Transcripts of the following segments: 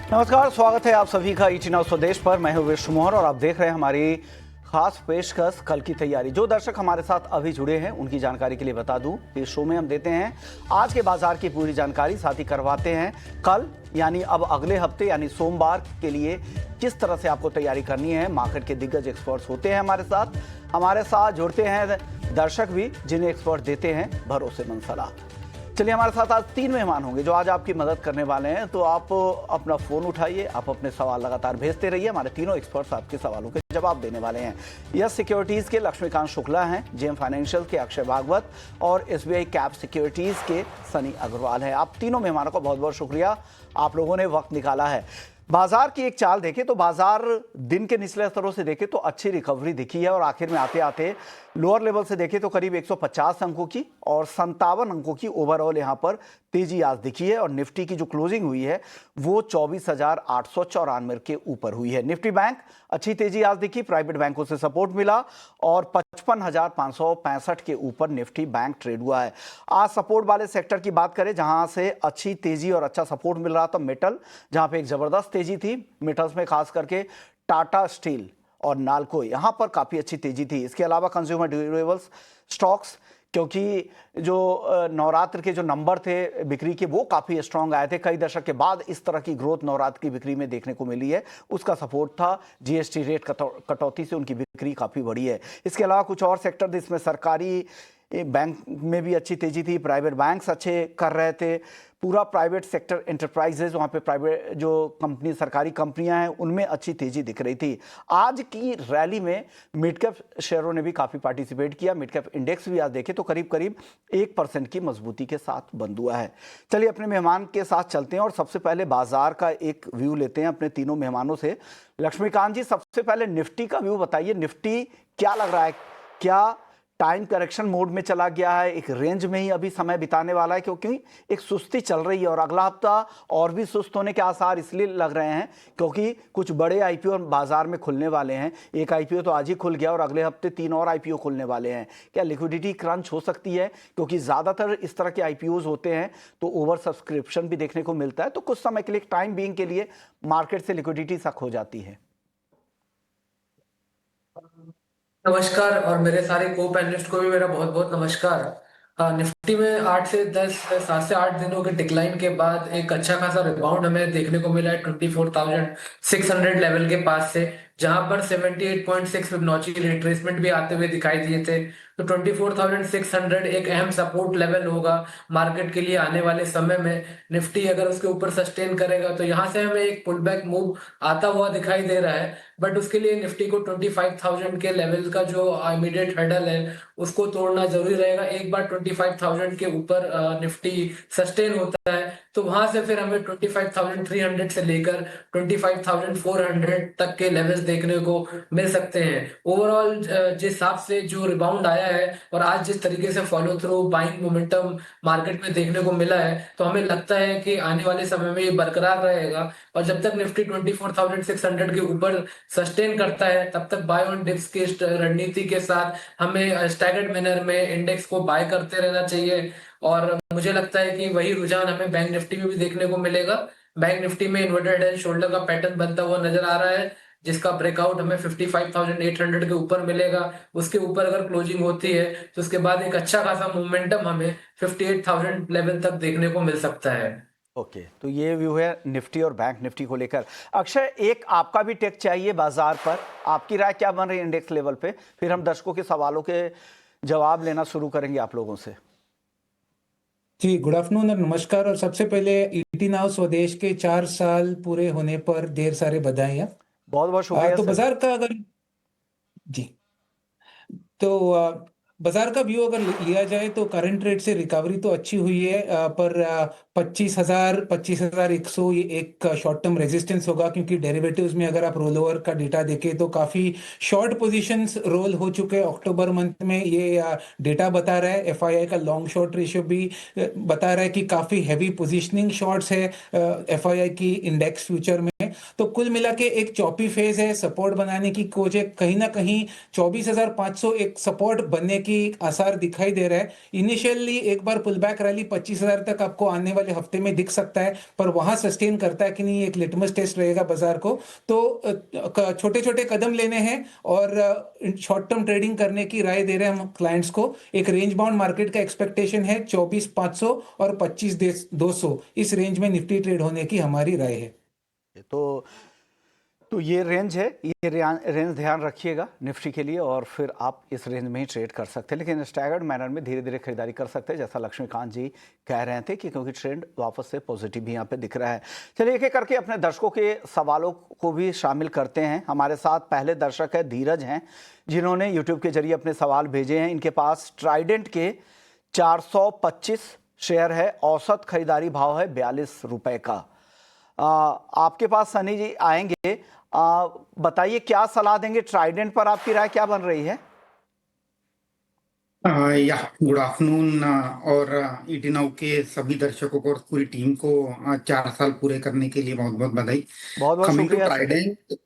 नमस्कार, स्वागत है आप सभी का ईटी नाउ स्वदेश पर। मैं हूं विश्व मोहन और आप देख रहे हैं हमारी खास पेशकश कल की तैयारी। जो दर्शक हमारे साथ अभी जुड़े हैं उनकी जानकारी के लिए बता दूं, इस शो में हम देते हैं आज के बाजार की पूरी जानकारी, साथ ही करवाते हैं कल यानी अब अगले हफ्ते यानी सोमवार के लिए किस तरह से आपको तैयारी करनी है। मार्केट के दिग्गज एक्सपर्ट्स होते हैं हमारे साथ जुड़ते हैं दर्शक भी, जिन्हें एक्सपर्ट देते हैं भरोसेमंद सलाह। चलिए, हमारे साथ आज 3 मेहमान होंगे जो आज आपकी मदद करने वाले हैं। तो आप अपना फ़ोन उठाइए, आप अपने सवाल लगातार भेजते रहिए। हमारे तीनों एक्सपर्ट्स आपके सवालों के जवाब देने वाले हैं। यस सिक्योरिटीज़ के लक्ष्मीकांत शुक्ला हैं, जेएम फाइनेंशियल के अक्षय भागवत और एसबीआई कैप सिक्योरिटीज़ के सनी अग्रवाल हैं। आप तीनों मेहमानों का बहुत बहुत शुक्रिया, आप लोगों ने वक्त निकाला है। बाजार की एक चाल देखें तो बाजार दिन के निचले स्तरों से देखें तो अच्छी रिकवरी दिखी है और आखिर में आते आते लोअर लेवल से देखें तो करीब 150 अंकों की और 57 अंकों की ओवरऑल यहां पर तेजी आज दिखी है। और निफ्टी की जो क्लोजिंग हुई है वो 24,894 के ऊपर हुई है। निफ्टी बैंक अच्छी तेजी आज दिखी, प्राइवेट बैंकों से सपोर्ट मिला और 55,565 के ऊपर निफ्टी बैंक ट्रेड हुआ है। आज सपोर्ट वाले सेक्टर की बात करें जहां से अच्छी तेजी और अच्छा सपोर्ट मिल रहा था, मेटल, जहां पे एक जबरदस्त तेजी थी। मेटल्स में खास करके टाटा स्टील और नाल्को, यहां पर काफी अच्छी तेजी थी। इसके अलावा कंज्यूमर ड्यूरेबल्स स्टॉक्स, क्योंकि जो नवरात्र के जो नंबर थे बिक्री के वो काफ़ी स्ट्रांग आए थे। कई दशक के बाद इस तरह की ग्रोथ नवरात्र की बिक्री में देखने को मिली है, उसका सपोर्ट था। जीएसटी रेट कटौती से उनकी बिक्री काफ़ी बढ़ी है। इसके अलावा कुछ और सेक्टर थे, इसमें सरकारी बैंक में भी अच्छी तेजी थी, प्राइवेट बैंक्स अच्छे कर रहे थे। पूरा प्राइवेट सेक्टर एंटरप्राइजेज, वहाँ पे प्राइवेट जो कंपनी सरकारी कंपनियां हैं उनमें अच्छी तेजी दिख रही थी। आज की रैली में मिड कैप शेयरों ने भी काफ़ी पार्टिसिपेट किया। मिड कैप इंडेक्स भी आज देखें तो करीब करीब 1% की मजबूती के साथ बंद हुआ है। चलिए अपने मेहमान के साथ चलते हैं और सबसे पहले बाजार का एक व्यू लेते हैं अपने तीनों मेहमानों से। लक्ष्मीकांत जी, सबसे पहले निफ्टी का व्यू बताइए। निफ्टी क्या लग रहा है, क्या टाइम करेक्शन मोड में चला गया है, एक रेंज में ही अभी समय बिताने वाला है, क्योंकि एक सुस्ती चल रही है और अगला हफ्ता और भी सुस्त होने के आसार इसलिए लग रहे हैं क्योंकि कुछ बड़े आईपीओ बाजार में खुलने वाले हैं। एक आईपीओ तो आज ही खुल गया और अगले हफ्ते 3 और आईपीओ खुलने वाले हैं। क्या लिक्विडिटी क्रंच हो सकती है? क्योंकि ज़्यादातर इस तरह के आईपीओज होते हैं तो ओवर सब्सक्रिप्शन भी देखने को मिलता है, तो कुछ समय के लिए, टाइम बीइंग के लिए मार्केट से लिक्विडिटी सक हो जाती है। नमस्कार और मेरे सारे को पैनलिस्ट को भी मेरा बहुत बहुत नमस्कार। निफ्टी में 7 से 8 दिनों के डिक्लाइन के बाद एक अच्छा खासा रिबाउंड हमें देखने को मिला है 24,600 लेवल के पास से, जहां पर 78.6 फिबोनाची रिट्रेसमेंट भी आते हुए दिखाई दिए थे। तो 24,600 एक अहम सपोर्ट लेवल होगा मार्केट के लिए आने वाले समय में। निफ्टी अगर उसके ऊपर सस्टेन करेगा तो यहाँ से हमें एक पुल बैक मूव आता हुआ दिखाई दे रहा है, बट उसके लिए निफ्टी को 25,000 के लेवल का जो इमीडिएट हर्डल है उसको तोड़ना जरूरी रहेगा। एक बार 25,000 के ऊपर निफ्टी सस्टेन होता है तो वहां से फिर हमें 25,300 से लेकर 25,400 तक के लेवल्स देखने को मिल सकते हैं। ओवरऑल जिस हिसाब से जो रिबाउंड आया है और आज जिस तरीके से follow through buying momentum market में देखने को मिला है, तो हमें लगता है कि आने वाले समय में ये बरकरार रहेगा। और जब तक निफ्टी 24,600 के ऊपर सस्टेन करता है तब तक बाय ऑन डिप्स की रणनीति के साथ हमें स्टैगर्ड मैनर में इंडेक्स को बाय करते रहना चाहिए। और मुझे लगता है कि वही रुझान हमें बैंक निफ्टी में भी देखने को मिलेगा। बैंक निफ्टी में इन्वर्टेड हेड एंड शोल्डर का पैटर्न बनता हुआ नजर आ रहा है, जिसका ब्रेकआउट हमें 55,800 के ऊपर मिलेगा। उसके ऊपर अगर क्लोजिंग होती है तो उसके बाद एक अच्छा खासा मोमेंटम हमें 58,000 लेवल तक देखने को मिल सकता है। ओके, तो ये व्यू है निफ्टी और बैंक निफ्टी को लेकर। अक्षय, एक आपका भी टेक चाहिए बाजार पर, आपकी राय क्या बन रही है इंडेक्स लेवल पे? फिर हम दर्शकों के सवालों के जवाब लेना शुरू करेंगे आप लोगों से। जी, गुड आफ्टरनून और नमस्कार। और सबसे पहले ईटी नाउ स्वदेश के 4 साल पूरे होने पर ढेर सारे बधाइयाँ। बहुत बहुत शुक्रिया तो सर। बाजार का अगर जी तो बाजार का व्यू अगर लिया जाए तो करंट रेट से रिकवरी तो अच्छी हुई है, पर 25,100 ये एक शॉर्ट टर्म रेजिस्टेंस होगा, क्योंकि डेरिवेटिव्स में अगर आप रोल ओवर का डेटा देखें तो काफी शॉर्ट पोजीशंस रोल हो चुके हैं अक्टूबर मंथ में। ये डेटा बता रहा है। एफआईआई का लॉन्ग शॉर्ट रेशियो भी बता रहा है कि काफी हैवी पोजीशनिंग शॉर्ट्स है एफआईआई की इंडेक्स फ्यूचर में। तो कुल मिला के एक चौपी फेज है, सपोर्ट बनाने की कोच है, कहीं ना कहीं 24,500 एक सपोर्ट बनने की आसार दिखाई दे रहा है। इनिशियली एक बार पुल बैक रैली 25,000 तक आपको आने वाले हफ्ते में दिख सकता है, पर वहां सस्टेन करता है कि नहीं, एक लिटमस टेस्ट रहेगा बाजार को। तो छोटे छोटे कदम लेने हैं और शॉर्ट टर्म ट्रेडिंग करने की राय दे रहे हैं हम क्लाइंट्स को। एक रेंज बाउंड मार्केट का एक्सपेक्टेशन है 24,500 और 25,200, इस रेंज में निफ्टी ट्रेड होने की हमारी राय है। तो ये रेंज है, ये रेंज ध्यान रखिएगा निफ्टी के लिए, और फिर आप इस रेंज में ही ट्रेड कर सकते हैं, लेकिन स्टैगर्ड मैनर में धीरे धीरे खरीदारी कर सकते हैं, जैसा लक्ष्मीकांत जी कह रहे थे कि क्योंकि ट्रेंड वापस से पॉजिटिव भी यहाँ पे दिख रहा है। चलिए एक एक करके अपने दर्शकों के सवालों को भी शामिल करते हैं। हमारे साथ पहले दर्शक है धीरज हैं, जिन्होंने यूट्यूब के जरिए अपने सवाल भेजे हैं। इनके पास ट्राइडेंट के 425 शेयर है, औसत खरीदारी भाव है 42 रुपए का। आपके पास सनी जी आएंगे, बताइए क्या सलाह देंगे, ट्राइडेंट पर आपकी राय क्या बन रही है? या गुड आफ्टरनून, और ईटी नाउ के सभी दर्शकों को और पूरी टीम को 4 साल पूरे करने के लिए बहुत बहुत बधाई। बहुत बहुत कमिंग टू शुक्रिया। ट्राइडेंट,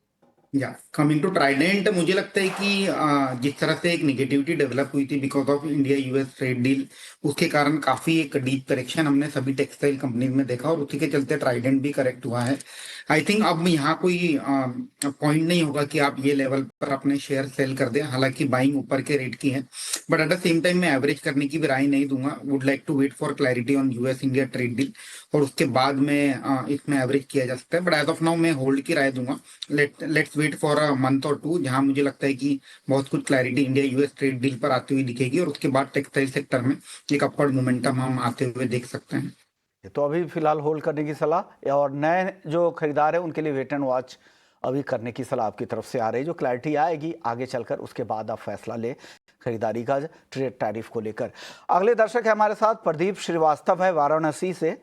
कमिंग टू ट्राइडेंट, मुझे लगता है कि जिस तरह से एक निगेटिविटी डेवलप हुई थी because of India US trade deal, उसके कारण काफी एक डीप करेक्शन हमने सभी टेक्सटाइल कंपनीज में देखा, और उसी के चलते ट्राइडेंट भी करेक्ट हुआ है। आई थिंक अब यहाँ कोई पॉइंट नहीं होगा कि आप ये लेवल पर अपने शेयर सेल कर दें, हालांकि बाइंग ऊपर के रेट की है, but at the same time मैं एवरेज करने की भी राय नहीं दूंगा। Would like to wait for clarity on US India trade deal, और उसके बाद में इसमें एवरेज किया जा सकता है, बट एज ऑफ नाउ मैं होल्ड की राय दूंगा। Let's wait for a month और टू, जहां मुझे लगता है कि बहुत कुछ clarity India US trade deal पर आती हुई दिखेगी, और उसके बाद टेक्सटाइल सेक्टर में एक अपवर्ड मोमेंटम हम आते हुए देख सकते हैं। तो अभी फिलहाल होल्ड करने की सलाह, और नए जो खरीदार है उनके लिए वेट एंड वॉच अभी करने की सलाह आपकी तरफ से आ रही है। जो क्लैरिटी आएगी आगे चलकर, उसके बाद आप फैसला ले खरीदारी का ट्रेड टैरिफ को लेकर। अगले दर्शक है हमारे साथ प्रदीप श्रीवास्तव है वाराणसी से।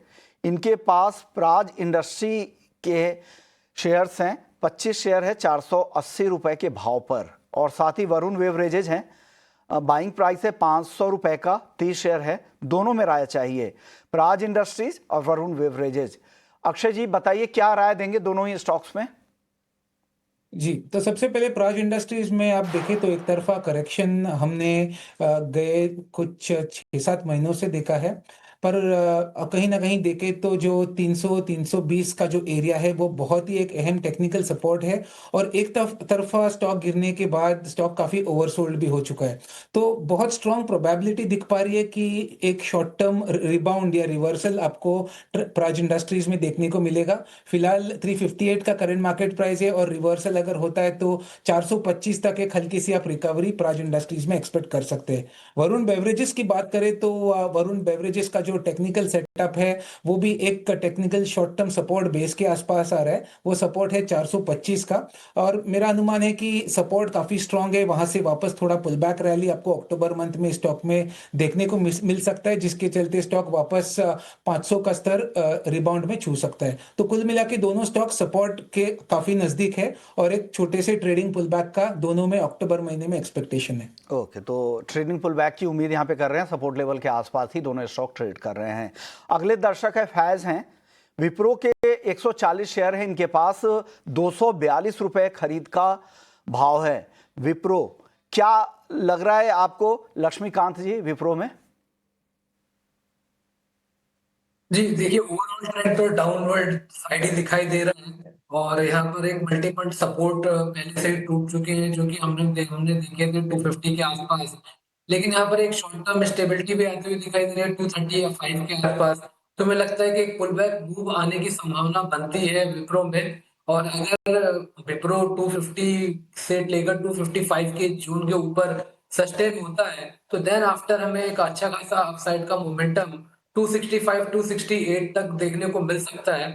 इनके पास प्राज इंडस्ट्री के शेयर्स हैं, 25 शेयर है 480 रुपए के भाव पर, और साथ ही वरुण बेवरेजेज हैं, बाइंग प्राइस है 500 रुपए का, 30 शेयर है। दोनों में राय चाहिए, प्राज इंडस्ट्रीज और वरुण बेवरेजेज। अक्षय जी बताइए क्या राय देंगे दोनों ही स्टॉक्स में? जी, तो सबसे पहले प्राज इंडस्ट्रीज में आप देखें तो एक तरफा करेक्शन हमने गए कुछ 6-7 महीनों से देखा है, पर कहीं ना कहीं देखें तो जो 300-320 का जो एरिया है वो बहुत ही एक अहम टेक्निकल सपोर्ट है, और एक तरफा स्टॉक गिरने के बाद स्टॉक काफी ओवरसोल्ड भी हो चुका है। तो बहुत स्ट्रॉन्ग प्रोबेबिलिटी दिख पा रही है कि एक शॉर्ट टर्म रिबाउंड या रिवर्सल आपको प्राज इंडस्ट्रीज में देखने को मिलेगा। फिलहाल 358 का करंट मार्केट प्राइस है, और रिवर्सल अगर होता है तो 425 तक एक हल्की सी आप रिकवरी प्राज इंडस्ट्रीज में एक्सपेक्ट कर सकते हैं। वरुण बेवरेजेस की बात करें तो वरुण बेवरेजेस का जो टेक्निकल सेटअप है वो भी एक technical short term support base के आसपास आ रहा है। वो सपोर्ट है 425 का, और मेरा अनुमान है कि सपोर्ट काफी स्ट्रांग है। वहां से वापस थोड़ा पुल बैक रैली आपको अक्टूबर मंथ में स्टॉक में देखने को मिल सकता है, जिसके चलते स्टॉक वापस 500 का स्तर रिबाउंड में छू सकता है। तो कुल मिला के दोनों स्टॉक सपोर्ट के काफी नजदीक है, और एक छोटे से ट्रेडिंग पुल बैक का दोनों में अक्टूबर महीने में एक्सपेक्टेशन है। ओके, तो ट्रेडिंग पुल बैक की उम्मीद यहाँ पे कर रहे हैं, सपोर्ट लेवल के आसपास ही दोनों स्टॉक ट्रेड कर रहे हैं। अगले दर्शक है फैज हैं, विप्रो के 140 शेयर है इनके पास, 242 रुपए खरीद का भाव है। विप्रो क्या लग रहा है आपको लक्ष्मीकांत जी विप्रो में? जी देखिए, ओवरऑल ट्रेंड तो डाउनवर्ड साइड ही दिखाई दे रहा है, और यहाँ पर एक मल्टी पॉइंट सपोर्ट पहले से ही टूट चुके हैं, जो कि हमने देखे थे 250 के आसपास। लेकिन यहाँ पर एक शॉर्ट टर्म स्टेबिलिटी भी आती हुई दिखाई दे रही है 230 या 5 के आसपास। तो मुझे लगता है कि एक पुल बैक मूव आने की संभावना बनती है विप्रो में, और अगर विप्रो 250 से लेकर 255 के जोन के ऊपर सस्टेन होता है, तो देन आफ्टर हमें एक अच्छा खासा अपसाइड का मोमेंटम 265 268 तक देखने को मिल सकता है।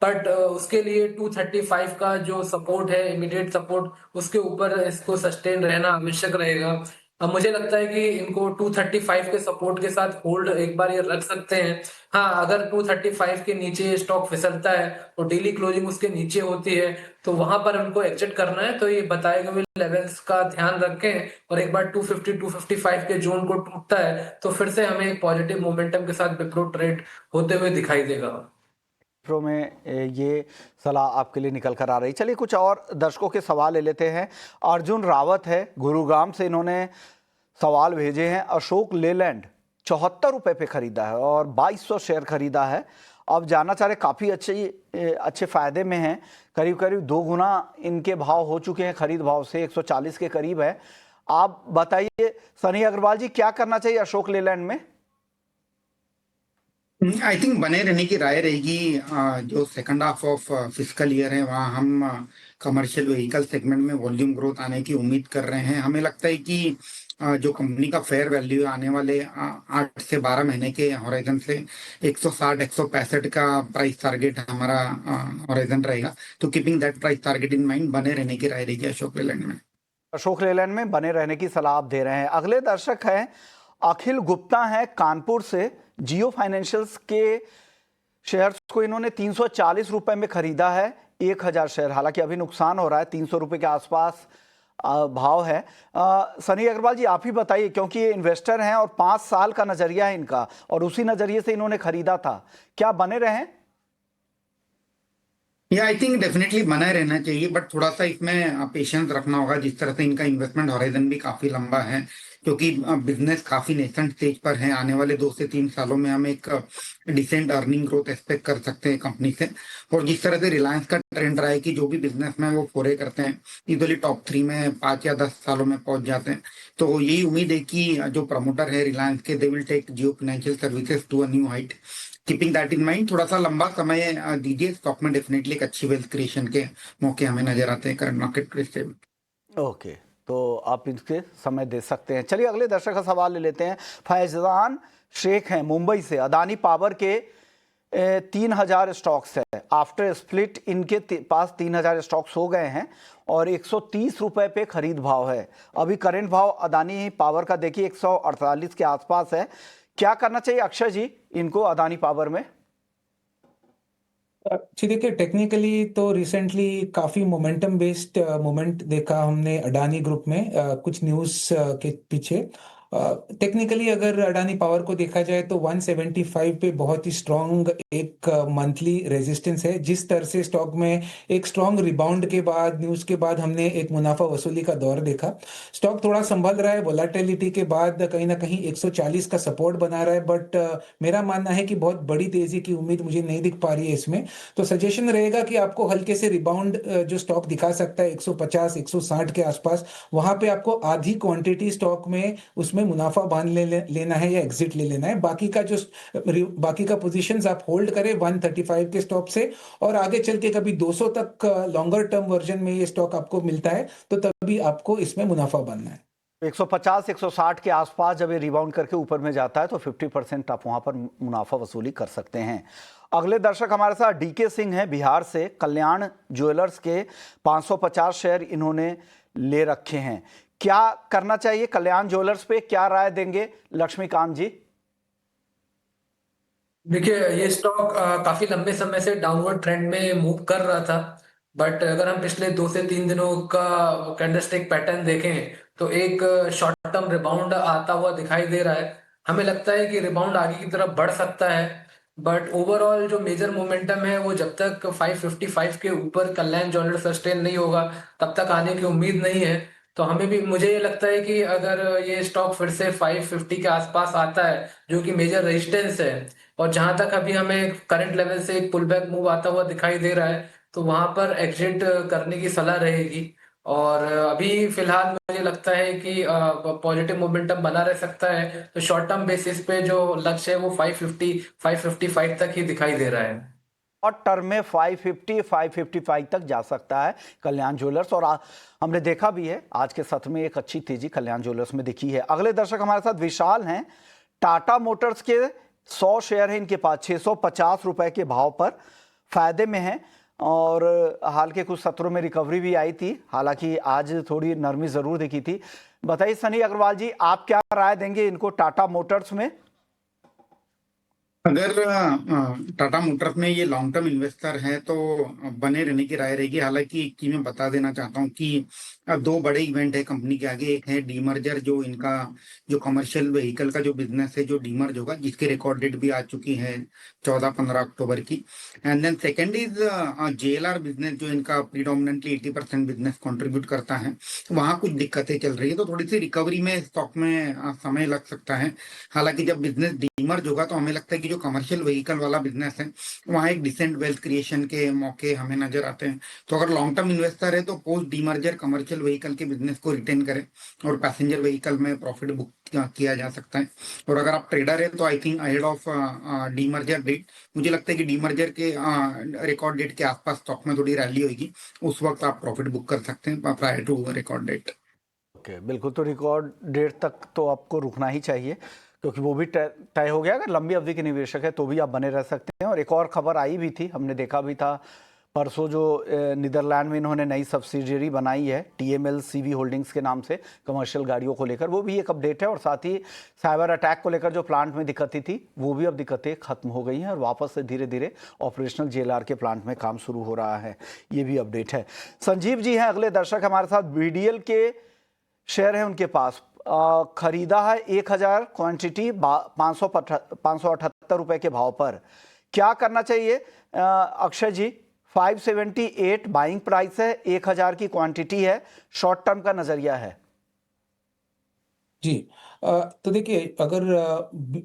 बट उसके लिए 235 का जो सपोर्ट है, इमीडिएट सपोर्ट, उसके ऊपर इसको सस्टेन रहना आवश्यक रहेगा। अब मुझे लगता है कि इनको 235 के सपोर्ट के साथ होल्ड एक बार ये रख सकते हैं। हाँ, अगर 235 के नीचे स्टॉक फिसलता है और डेली क्लोजिंग उसके नीचे होती है, तो वहां पर हमको एग्जिट करना है। तो ये बताए गए लेवल्स का ध्यान रखें, और एक बार 250 255 के जोन को टूटता है तो फिर से हमें एक पॉजिटिव मोमेंटम के साथ विप्रो ट्रेड होते हुए दिखाई देगा। प्रो में ये सलाह आपके लिए निकल कर आ रही। चलिए कुछ और दर्शकों के सवाल ले लेते हैं। अर्जुन रावत है गुरुग्राम से, इन्होंने सवाल भेजे हैं। अशोक लेलैंड 74 रुपए पे खरीदा है और 2200 शेयर खरीदा है। अब जानना चाह रहे, काफ़ी अच्छे फायदे में हैं, करीब करीब 2 गुना इनके भाव हो चुके हैं खरीद भाव से, 140 के करीब है। आप बताइए सनी अग्रवाल जी, क्या करना चाहिए अशोक लेलैंड में? आई थिंक बने रहने की राय रहेगी। जो second half of fiscal year है वहाँ हम कमर्शियल व्हीकल सेगमेंट में वॉल्यूम ग्रोथ आने की उम्मीद कर रहे हैं। हमें लगता है कि जो कंपनी का फेयर वैल्यू आने वाले 8 से 12 महीने के हॉराइजन से 160-165 का प्राइस टारगेट हमारा हॉराइजन रहेगा। तो keeping that price target in mind बने रहने की राय रहेगी अशोक लेलैंड में। अशोक लेलैंड में बने रहने की सलाह आप दे रहे हैं। अगले दर्शक हैं अखिल गुप्ता हैं कानपुर से। जियो फाइनेंशियल्स के शेयर्स को इन्होंने 340 रुपए में खरीदा है, 1000 शेयर। हालांकि अभी नुकसान हो रहा है, 300 रुपए के आसपास भाव है। सनी अग्रवाल जी आप ही बताइए, क्योंकि ये इन्वेस्टर हैं और 5 साल का नजरिया है इनका और उसी नजरिए से इन्होंने खरीदा था, क्या बने रहे? या आई थिंक डेफिनेटली बना रहना चाहिए, बट थोड़ा सा इसमें पेशेंस रखना होगा। जिस तरह से इनका इन्वेस्टमेंट हॉराइजन भी काफी लंबा है, क्योंकि बिजनेस काफी नेसेंट स्टेज पर है। आने वाले 2 से 3 सालों में हम एक डिसेंट अर्निंग ग्रोथ एक्सपेक्ट कर सकते हैं कंपनी से। और जिस तरह से रिलायंस का ट्रेंड रहा है कि जो भी बिजनेस में वो फोरे करते हैं इजीली टॉप 3 में 5 या 10 सालों में पहुंच जाते हैं। तो यही उम्मीद है कि जो प्रमोटर है रिलायंस के, they will take Jio financial services to a new height. Keeping that in mind थोड़ा सा लंबा समय दीजिए। स्टॉक में डेफिनेटली एक अच्छी वेल्थ क्रिएशन के मौके हमें नजर आते हैं करंट मार्केट से। ओके, तो आप इनके समय दे सकते हैं। चलिए अगले दर्शक का सवाल ले लेते हैं। फैजान शेख हैं मुंबई से। अदानी पावर के 3000 स्टॉक्स है। आफ्टर स्प्लिट इनके पास 3000 स्टॉक्स हो गए हैं और 130 रुपए पे खरीद भाव है। अभी करंट भाव अदानी पावर का देखिए 148 के आसपास है। क्या करना चाहिए अक्षय जी इनको अदानी पावर में? जी देखिए, टेक्निकली तो रिसेंटली काफी मोमेंटम बेस्ड मोमेंट देखा हमने अडानी ग्रुप में कुछ न्यूज के पीछे। टेक्निकली अगर अडानी पावर को देखा जाए तो 175 पे बहुत ही स्ट्रांग एक मंथली रेजिस्टेंस है। जिस तरह से स्टॉक में एक स्ट्रांग रिबाउंड के बाद, न्यूज के बाद हमने एक मुनाफा वसूली का दौर देखा। स्टॉक थोड़ा संभल रहा है, वोलेटिलिटी के बाद कहीं ना कहीं 140 का सपोर्ट बना रहा है, बट मेरा मानना है कि बहुत बड़ी तेजी की उम्मीद मुझे नहीं दिख पा रही है इसमें। तो सजेशन रहेगा कि आपको हल्के से रिबाउंड जो स्टॉक दिखा सकता है 150 160 के आसपास, वहां पे आपको आधी क्वांटिटी स्टॉक में उसमें मुनाफा बांध लेना है या एग्जिट ले लेना है। बाकी का पोजीशंस आप होल्ड करें 135 के स्टॉप से, और आगे चल के कभी 200 तक लॉन्गर टर्म वर्जन में ये स्टॉक आपको मिलता है तो तभी आपको इसमें मुनाफा बांधना है। 150 160 के आसपास जब ये रिबाउंड करके ऊपर में जाता है तो 50% आप वहां पर मुनाफा वसूली कर सकते हैं। अगले दर्शक हमारे साथ डीके सिंह हैं बिहार से। कल्याण ज्वेलर्स के 550 शेयर इन्होंने ले रखे हैं। क्या करना चाहिए कल्याण ज्वेलर्स पे, क्या राय देंगे लक्ष्मीकांत जी? देखिए, ये स्टॉक काफी लंबे समय से डाउनवर्ड ट्रेंड में मूव कर रहा था, बट अगर हम पिछले 2 से 3 दिनों का कैंडलस्टिक पैटर्न देखें तो एक शॉर्ट टर्म रिबाउंड आता हुआ दिखाई दे रहा है। हमें लगता है कि रिबाउंड आगे की तरफ बढ़ सकता है, बट ओवरऑल जो मेजर मोमेंटम है वो जब तक 555 के ऊपर कल्याण ज्वेलर सस्टेन नहीं होगा तब तक आने की उम्मीद नहीं है। तो मुझे ये लगता है कि अगर ये स्टॉक फिर से 550 के आसपास आता है, जो कि मेजर रेजिस्टेंस है, और जहां तक अभी हमें करंट लेवल से एक पुल बैक मूव आता हुआ दिखाई दे रहा है, तो वहां पर एग्जिट करने की सलाह रहेगी। और अभी फिलहाल मुझे लगता है कि पॉजिटिव मोमेंटम बना रह सकता है, तो शॉर्ट टर्म बेसिस पे जो लक्ष्य है वो 550 555 तक ही दिखाई दे रहा है। और टर्म में 550 555 तक जा सकता है कल्याण ज्वेलर्स। और हमने देखा भी है आज के सत्र में एक अच्छी तेजी कल्याण ज्वेलर्स में दिखी है। अगले दर्शक हमारे साथ विशाल हैं। टाटा मोटर्स के 100 शेयर है इनके पास, 650 रुपए के भाव पर फायदे में है और हाल के कुछ सत्रों में रिकवरी भी आई थी। हालांकि आज थोड़ी नरमी जरूर दिखी थी। बताइए सनी अग्रवाल जी, आप क्या राय देंगे इनको टाटा मोटर्स में? अगर टाटा मोटर्स में ये लॉन्ग टर्म इन्वेस्टर है तो बने रहने की राय रहेगी। हालांकि एक चीज मैं बता देना चाहता हूँ कि दो बड़े इवेंट है कंपनी के आगे। एक है डीमर्जर, जो इनका जो कमर्शियल व्हीकल का जो बिजनेस है जो डीमर्ज होगा, जिसकी रिकॉर्ड डेट भी आ चुकी है 14-15 अक्टूबर की। And then second is JLR business, जो इनका प्रीडोमिनेंटली 80% बिजनेस कंट्रीब्यूट करता है। वहां कुछ दिक्कतें चल रही है, तो थोड़ी सी रिकवरी में स्टॉक में समय लग सकता है। हालांकि जब बिजनेस डीमर्ज होगा तो हमें लगता है कि जो कमर्शियल व्हीकल वाला बिजनेस है वहाँ एक डिसेंट वेल्थ क्रिएशन के मौके हमें नजर आते हैं। तो अगर लॉन्ग टर्म इन्वेस्टर है तो पोस्ट डीमर्जर कमर्शियल व्हीकल के बिजनेस को रिटेन करें और पैसेंजर व्हीकल में प्रॉफिट बुक किया जा सकता है। और अगर आप ट्रेडर है तो I think ahead of demerger date, मुझे लगता है कि डीमर्जर के रिकॉर्ड डेट के आसपास स्टॉक में थोड़ी रैली होगी, उस वक्त आप प्रॉफिट बुक कर सकते हैं prior to record date. Okay, बिल्कुल। तो रिकॉर्ड डेट तक तो आपको रुकना ही चाहिए, क्योंकि वो भी तय हो गया। अगर लंबी अवधि के निवेशक है तो भी आप बने रह सकते हैं। और एक और खबर आई भी थी, हमने देखा भी था परसों, जो नीदरलैंड में इन्होंने नई सब्सिडियरी बनाई है TML CV होल्डिंग्स के नाम से कमर्शियल गाड़ियों को लेकर, वो भी एक अपडेट है। और साथ ही साइबर अटैक को लेकर जो प्लांट में दिक्कतें थी वो भी अब दिक्कतें खत्म हो गई हैं और वापस से धीरे धीरे ऑपरेशनल JLR के प्लांट में काम शुरू हो रहा है। ये भी अपडेट है। संजीव जी हैं अगले दर्शक हमारे साथ। BDL के शेयर है उनके पास, खरीदा है 1000 क्वांटिटी 578 रुपए के भाव पर। क्या करना चाहिए अक्षय जी? 578 बाइंग प्राइस है, 1000 की क्वांटिटी है, शॉर्ट टर्म का नजरिया है। जी, तो देखिए, अगर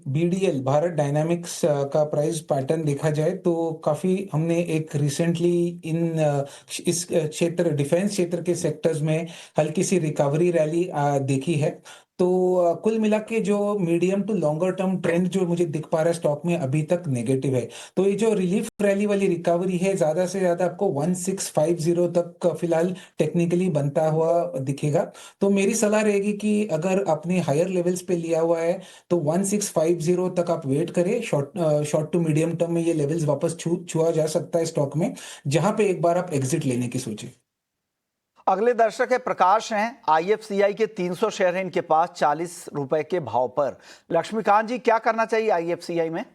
BDL भारत डायनामिक्स का प्राइस पैटर्न देखा जाए तो काफ़ी हमने एक रिसेंटली इस क्षेत्र डिफेंस क्षेत्र के सेक्टर्स में हल्की सी रिकवरी रैली देखी है। तो कुल मिला के जो medium to longer term trend जो मुझे दिख पा रहा है स्टॉक में अभी तक नेगेटिव है। तो ये जो रिलीफ रैली वाली रिकवरी है ज़्यादा से ज़्यादा आपको 1650 तक फिलहाल टेक्निकली बनता हुआ दिखेगा। तो मेरी सलाह रहेगी कि अगर आपने हायर लेवल्स पे लिया हुआ है तो 1650 तक आप वेट करें। शॉर्ट टू मीडियम टर्म में ये लेवल्स वापस छुआ जा सकता है स्टॉक में, जहां पे एक बार आप एग्जिट लेने की सोचें। अगले दर्शक है प्रकाश हैं, IFCI के 300 शेयर हैं इनके पास 40 रुपए के भाव पर। लक्ष्मीकांत जी, क्या करना चाहिए IFCI में?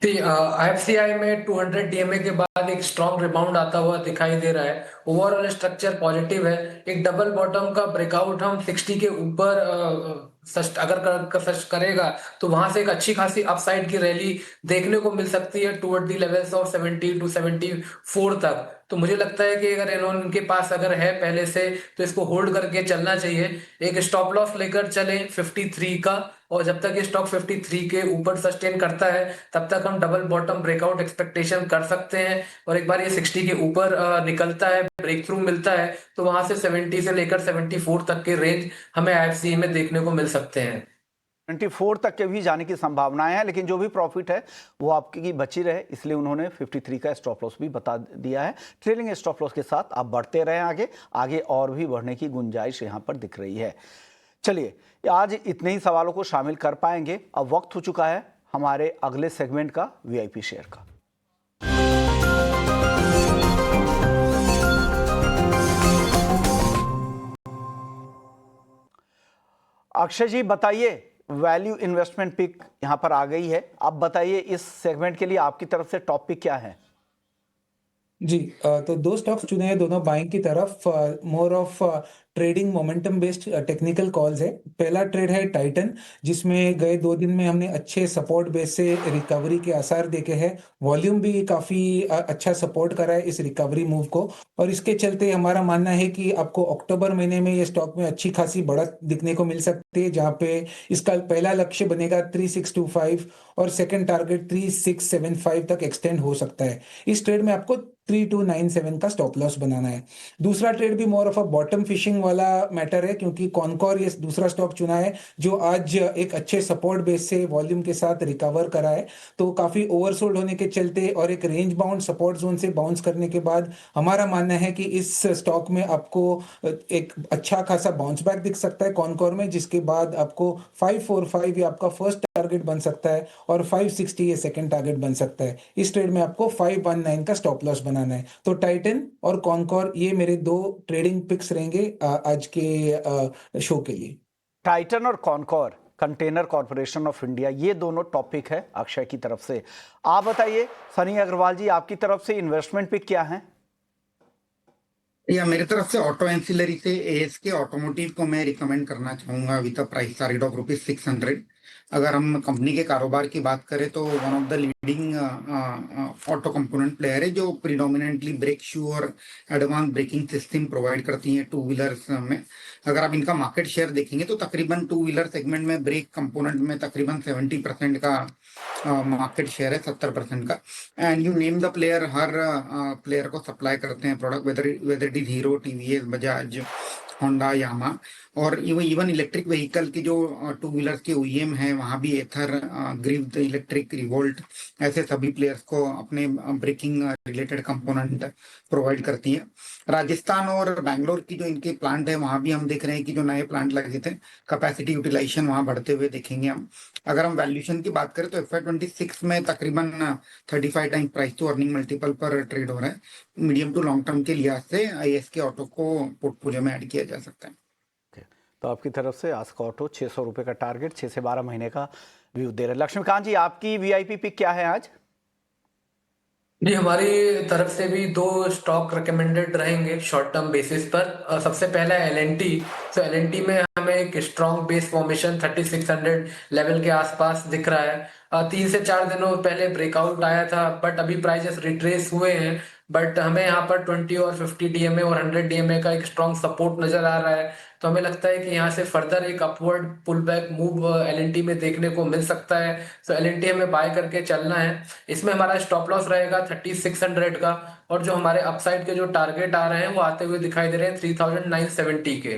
IFCI में 200 DMA के बाद एक स्ट्रॉन्ग रिबाउंड आता हुआ दिखाई दे रहा है। ओवरऑल स्ट्रक्चर पॉजिटिव है। एक डबल बॉटम का ब्रेकआउट हम 60 के ऊपर अगर सच करेगा तो वहां से एक अच्छी खासी अपसाइड की रैली देखने को मिल सकती है toward the levels of 70 to 74 तक। तो मुझे लगता है कि अगर इनके पास अगर है पहले से तो इसको होल्ड करके चलना चाहिए। एक स्टॉप लॉस लेकर चले 53 का, और जब तक ये स्टॉक 53 के ऊपर सस्टेन करता है तब तक हम डबल बॉटम ब्रेकआउट एक्सपेक्टेशन कर सकते हैं। और एक बार ये 60 के ऊपर निकलता है, ब्रेक थ्रू मिलता है, तो वहां से 70 से लेकर 74 तक के रेंज हमें IFCI में देखने को मिल सकते हैं। 24 तक के भी जाने की संभावनाएं हैं, लेकिन जो भी प्रॉफिट है वो आपकी बची रहे, इसलिए उन्होंने 53 का स्टॉप लॉस भी बता दिया है। ट्रेलिंग स्टॉप लॉस के साथ आप बढ़ते रहें आगे आगे, और भी बढ़ने की गुंजाइश यहां पर दिख रही है। चलिए, आज इतने ही सवालों को शामिल कर पाएंगे। अब वक्त हो चुका है हमारे अगले सेगमेंट का, VIP शेयर का। अक्षय जी बताइए, वैल्यू इन्वेस्टमेंट पिक यहां पर आ गई है। अब बताइए इस सेगमेंट के लिए आपकी तरफ से टॉप पिक क्या है? जी, तो दो स्टॉक्स चुने हैं, दोनों बाइंग की तरफ। More of trading momentum based technical calls है। पहला ट्रेड है टाइटन, जिसमें गए 2 दिन में हमने अच्छे सपोर्ट बेस से रिकवरी के आसार देखे हैं। वॉल्यूम भी काफी अच्छा सपोर्ट करा है इस रिकवरी मूव को, और इसके चलते हमारा मानना है कि आपको अक्टूबर महीने में ये स्टॉक में अच्छी खासी बढ़त दिखने को मिल सकती है, जहां पे इसका पहला लक्ष्य बनेगा 3625 और सेकंड टारगेट 3675 तक एक्सटेंड हो सकता है। इस ट्रेड में आपको 3297 का स्टॉप लॉस बनाना है। दूसरा ट्रेड भी more of a bottom fishing वाला मैटर है, क्योंकि कॉनकॉर ये दूसरा स्टॉक चुना है जो आज एक अच्छे सपोर्ट बेस से वॉल्यूम के साथ रिकवर करा है। तो काफी ओवरसोल्ड होने के चलते और एक रेंज बाउंड सपोर्ट जोन से बाउंस करने के बाद हमारा मानना है कि इस स्टॉक में आपको एक अच्छा खासा बाउंस बैक दिख सकता है कॉनकॉर में, जिसके बाद आपको 545 ये आपका फर्स्ट टारगेट बन सकता है और 560 ये सेकंड टारगेट बन सकता है। इस ट्रेड में आपको 519 का स्टॉप लॉस बनाना है। तो टाइटन और कॉनकॉर ये मेरे 2 ट्रेडिंग पिक्स रहेंगे आज के शो के लिए। टाइटन और Concor, container corporation of India, ये दोनों टॉपिक है अक्षय की तरफ से। आप बताइए सनी अग्रवाल जी, आपकी तरफ से इन्वेस्टमेंट पिक क्या है? या मेरे तरफ से ऑटो एंसिलरी से एएसके ऑटोमोटिव को मैं रिकमेंड करना चाहूंगा with a price target of ₹600। अगर हम कंपनी के कारोबार की बात करें तो one of the leading auto component player है, जो प्रिडोमिनेंटली ब्रेक शू और एडवांस ब्रेकिंग सिस्टम प्रोवाइड करती हैं टू व्हीलर्स में। अगर आप इनका मार्केट शेयर देखेंगे तो तकरीबन टू व्हीलर सेगमेंट में ब्रेक कंपोनेंट में तकरीबन 70% का मार्केट शेयर है, 70% का। And you name the player, हर प्लेयर को सप्लाई करते हैं product, whether it is Hero, TVS, Bajaj, Honda, Yamaha. और इवन इलेक्ट्रिक व्हीकल की जो टू व्हीलर्स के ओईएम है, वहाँ भी एथर, ग्रिव इलेक्ट्रिक, रिवोल्ट, ऐसे सभी प्लेयर्स को अपने ब्रेकिंग रिलेटेड कंपोनेंट प्रोवाइड करती है। राजस्थान और बैंगलोर की जो इनके प्लांट है, वहाँ भी हम देख रहे हैं कि जो नए प्लांट लगे थे, कैपेसिटी यूटिलाइजेशन वहाँ बढ़ते हुए देखेंगे हम। अगर हम वैल्यूएशन की बात करें तो FY26 में तकरीबन 35 time price to earning multiple पर ट्रेड हो रहा है। मीडियम टू लॉन्ग टर्म के लिहाज से आईएसके ऑटो को पोर्टफोलियो में ऐड किया जा सकता है। तो आपकी तरफ से आस्क ऑटो 600 रुपए का टारगेट, 6 से 12 महीने का व्यू दे रहे हैं। लक्ष्मीकांत जी, आपकी वीआईपी पिक क्या है आज? जी, हमारी तरफ से भी दो स्टॉक रिकमेंडेड रहेंगे शॉर्ट टर्म बेसिस पर। सबसे पहला है एलएनटी। तो एलएनटी में हमें एक स्ट्रॉन्ग बेस फॉर्मेशन 3600 लेवल के आसपास दिख रहा है। 3 से 4 दिनों पहले ब्रेकआउट आया था, बट अभी प्राइसेस रिट्रेस हुए हैं। बट हमें यहाँ पर 20 और 50 डीएमए और 100 डीएमए का एक स्ट्रॉन्ग सपोर्ट नजर आ रहा है। तो हमें लगता है कि यहाँ से फर्दर एक upward pull back move LNT में देखने को मिल सकता है। तो एलएनटी हमें बाय करके चलना है। इसमें हमारा स्टॉप लॉस रहेगा 3600 का, और जो हमारे अपसाइड के जो टारगेट आ रहे हैं वो आते हुए दिखाई दे रहे हैं 3970 के।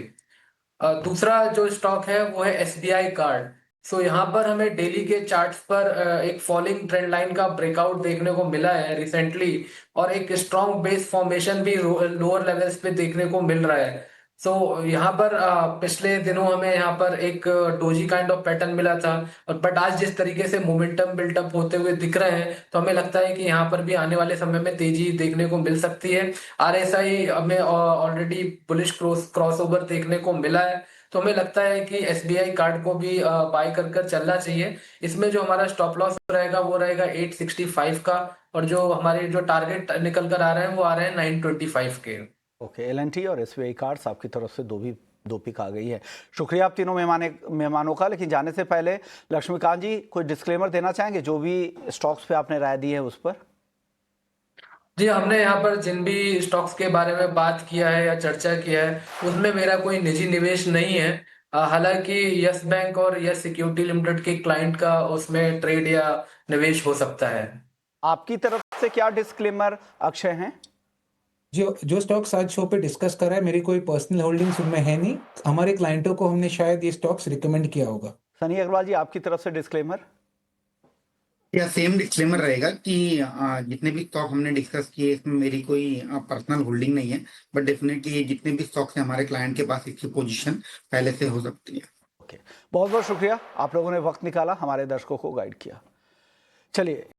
दूसरा जो स्टॉक है वो है एसबीआई कार्ड। सो यहाँ पर हमें डेली के चार्ट्स पर एक फॉलिंग ट्रेंड लाइन का ब्रेकआउट देखने को मिला है रिसेंटली, और एक स्ट्रॉन्ग बेस फॉर्मेशन भी लोअर लेवल्स पे देखने को मिल रहा है। सो यहाँ पर पिछले दिनों हमें यहाँ पर एक डोजी काइंड ऑफ पैटर्न मिला था, और बट आज जिस तरीके से मोमेंटम बिल्टअप होते हुए दिख रहे हैं, तो हमें लगता है कि यहाँ पर भी आने वाले समय में तेजी देखने को मिल सकती है। आरएसआई हमें ऑलरेडी बुलिश क्रॉसओवर देखने को मिला है। तो हमें लगता है कि एसबीआई कार्ड को भी बाय कर चलना चाहिए। इसमें जो हमारा स्टॉप लॉस रहेगा वो रहेगा 865 का, और जो हमारे जो टारगेट निकल कर आ रहे हैं वो आ रहे हैं 925 के। ओके, एलएनटी और एसबीआई कार्ड्स आपकी तरफ से दो पिक आ गई है। शुक्रिया आप तीनों मेहमानों का। लेकिन जाने से पहले लक्ष्मीकांत जी, कोई डिस्क्लेमर देना चाहेंगे जो भी स्टॉक्स पे आपने राय दी है उस पर? जी, हमने यहाँ पर जिन भी स्टॉक्स के बारे में बात किया है या चर्चा किया है, उसमें मेरा कोई निजी निवेश नहीं है। हालांकि यस बैंक और यस सिक्योरिटी लिमिटेड के क्लाइंट का उसमें ट्रेड या निवेश हो सकता है। आपकी तरफ से क्या डिस्क्लेमर अक्षय हैं? जो जो स्टॉक्स आज शो पे डिस्कस कर रहा है, मेरी कोई पर्सनल होल्डिंग्स उनमें है नहीं। हमारे क्लाइंटों को हमने शायद ये स्टॉक्स रिकमेंड किया होगा। सनी अग्रवाल जी, आपकी तरफ से डिस्क्लेमर? या सेम डिस्क्लेमर रहेगा कि जितने भी स्टॉक हमने डिस्कस किए इसमें मेरी कोई पर्सनल होल्डिंग नहीं है, बट डेफिनेटली जितने भी स्टॉक्स हैं हमारे क्लाइंट के पास, इसकी पोजीशन पहले से हो सकती है। ओके, बहुत बहुत शुक्रिया, आप लोगों ने वक्त निकाला, हमारे दर्शकों को गाइड किया। चलिए।